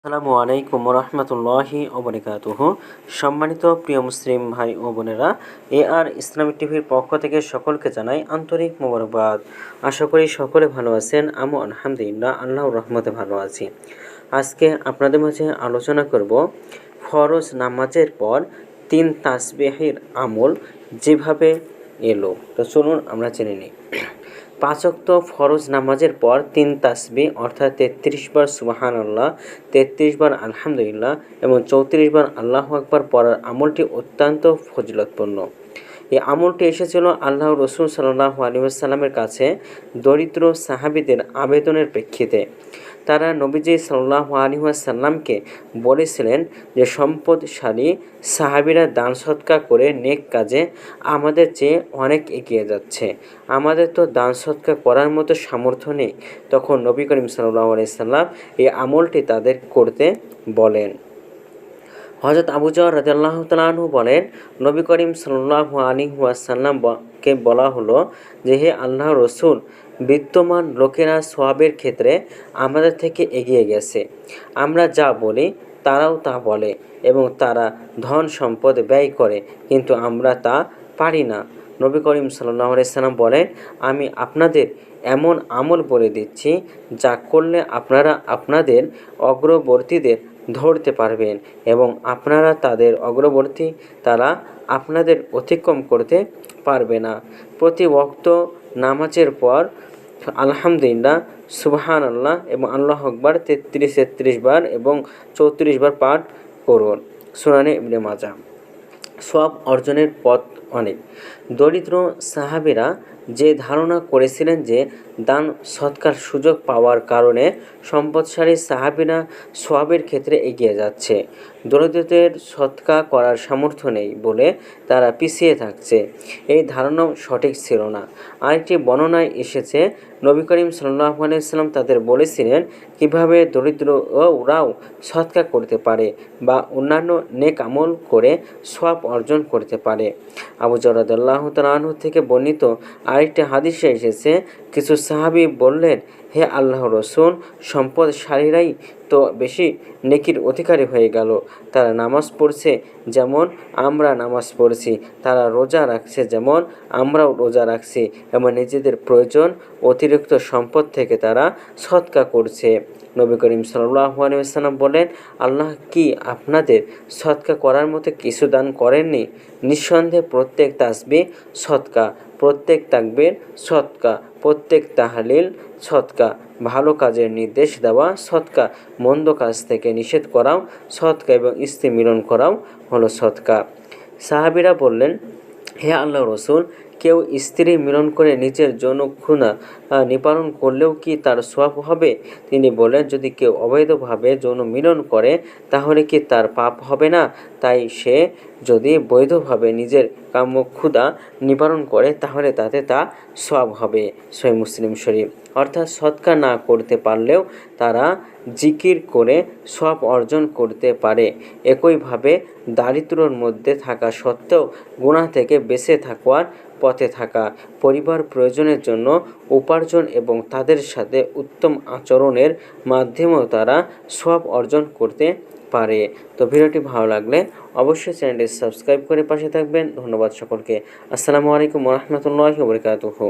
আসসালামু আলাইকুম রহমতুল্লাহি ওবরাকাতুহু। সম্মানিত প্রিয় মুসলিম ভাই ও বোনেরা, আর ইসলামিক টিভির পক্ষ থেকে সকলকে জানাই আন্তরিক মোবারকবাদ। আশা করি সকলে ভালো আছেন। আমি আলহামদুলিল্লাহ আল্লাহর রহমতে ভালো আছি। আজকে আপনাদের মাঝে আলোচনা করব ফরজ নামাজের পর 3 তাসবিহের আমল যেভাবে এলো। তো চলুন আমরা জেনে নিই। 5 ওয়াক্ত ফরজ নামাজের পর 3 তাসবিহ অর্থাৎ 33 বার সুবহানাল্লাহ, 33 বার আলহামদুলিল্লাহ এবং 34 বার আল্লাহু আকবার পড়ার আমলটি অত্যন্ত ফজিলতপূর্ণ। এই আমলটি এসেছিল আল্লাহর রাসূল সাল্লাল্লাহু আলাইহি ওয়াসাল্লামের কাছে দরিদ্র সাহাবীদের আবেদনের প্রেক্ষিতে। তারা নবীজি সাল্লাল্লাহু আলাইহি ওয়াসাল্লামকে বলেছিলেন যে সম্পদশালী সাহাবীরা দান সদকা করে নেক কাজে আমাদের চেয়ে অনেক এগিয়ে যাচ্ছে, আমাদের তো দান সদকা করার মতো সামর্থ্য নেই। তখন নবী করিম সাল্লাল্লাহু আলাইহি ওয়াসাল্লাম এই আমলটি তাদের করতে বলেন। হযরত আবু যর রাদিয়াল্লাহু তাআলা আনহু বলেন, নবী করিম সাল্লাল্লাহু আলাইহি ওয়াসাল্লামকে বলা হলো যে, হে আল্লাহর রাসূল, বিত্তমান লোকেরা সওয়াবের ক্ষেত্রে আমাদের থেকে এগিয়ে গেছে। আমরা যা বলি তারাও তা বলে এবং তারা ধন সম্পদ ব্যয় করে, কিন্তু আমরা তা পারি না। নবী করিম সাল্লাল্লাহু আলাইহি ওয়াসাল্লাম বলেন, আমি আপনাদের এমন আমল বলে দিচ্ছি যা করলে আপনারা আপনাদের অগ্রবর্তীদের ধরতে পারবেন এবং আপনারা তাদের অগ্রবর্তী, তারা আপনাদের অতিক্রম করতে পারবে না। প্রতি ওয়াক্ত নামাজের পর আলহামদুলিল্লাহ, সুবহানাল্লাহ এবং আল্লাহু আকবার 33 বার এবং 34 বার পাঠ করুন। সুনানে ইবনে মাজাহ। সওয়াব অর্জনের পথ অনেক। দরিদ্র সাহাবীরা যে ধারণা করেছিলেন যে দান সৎকার সুযোগ পাওয়ার কারণে সম্পদশালী সাহাবীরা সওয়াবের ক্ষেত্রে এগিয়ে যাচ্ছে, দরিদ্রদের সৎকা করার সামর্থ্য নেই বলে তারা পিছিয়ে থাকছে, এই ধারণাও সঠিক ছিল না। আরেকটি বর্ণনায় এসেছে, নবী করিম সাল্লাল্লাহু আলাইহি ওয়াসাল্লাম তাদের বলেছিলেন কীভাবে দরিদ্ররাও সৎকা করতে পারে বা অন্যান্য নেক আমল করে সওয়াব অর্জন করতে পারে। আবু যর রাদিয়াল্লাহু তাআলা আনহু থেকে বর্ণিত আরেকটি হাদিসে এসেছে, কিছু সাহাবী বললেন, হে আল্লাহর রাসূল, সম্পদশালীরাই তো বেশি নেকির অধিকারী হয়ে গেল। তারা নামাজ পড়ছে যেমন আমরা নামাজ পড়ছি, তারা রোজা রাখছে যেমন আমরাও রোজা রাখছি এবং নিজেদের প্রয়োজন অতিরিক্ত সম্পদ থেকে তারা সৎকা করছে। নবী করিম সাল্লাল্লাহু আলাইহি ওয়াসাল্লাম বলেন, আল্লাহ কি আপনাদের সৎকা করার মতো কিছু দান করেননি? নিঃসন্দেহে প্রত্যেক তাসবিহ সৎকা, প্রত্যেক তাকবীর সৎকা, প্রত্যেক তাহলিল সৎকা, ভালো কাজের নির্দেশ দেওয়া সৎকা, মন্দ কাজ থেকে নিষেধ করাও সৎকা এবং স্ত্রী মিলন করাও হলো সৎকা। সাহাবীরা বললেন, হে আল্লাহর রাসূল, কেউ স্ত্রী মিলন করে নিজের যৌনক্ষুণা নিবারণ করলেও কি তার সওয়াব হবে? তিনি বলেন, যদি কেউ অবৈধভাবে যৌন মিলন করে তাহলে কি তার পাপ হবে না? তাই সে যদি বৈধভাবে নিজের কামক্ষুধা নিবারণ করে তাহলে তাতে তা সওয়াব হবে। সহিহ মুসলিম শরীফ। অর্থাৎ সৎকা না করতে পারলেও তারা জিকির করে সওয়াব অর্জন করতে পারে। একইভাবে দারিদ্র্যের মধ্যে থাকা সত্ত্বেও গুনাহ থেকে বেঁচে থাকার পথে থাকা, পরিবার প্রয়োজনের জন্য উপার্জন এবং তাদের সাথে উত্তম আচরণের মাধ্যমেও তারা সওয়াব অর্জন করতে পারে। তো ভিডিওটি ভালো লাগলে অবশ্যই চ্যানেলটি সাবস্ক্রাইব করে পাশে থাকবেন। ধন্যবাদ সকলকে। আসসালামু আলাইকুম ওয়া রাহমাতুল্লাহি ওয়া বারাকাতুহু।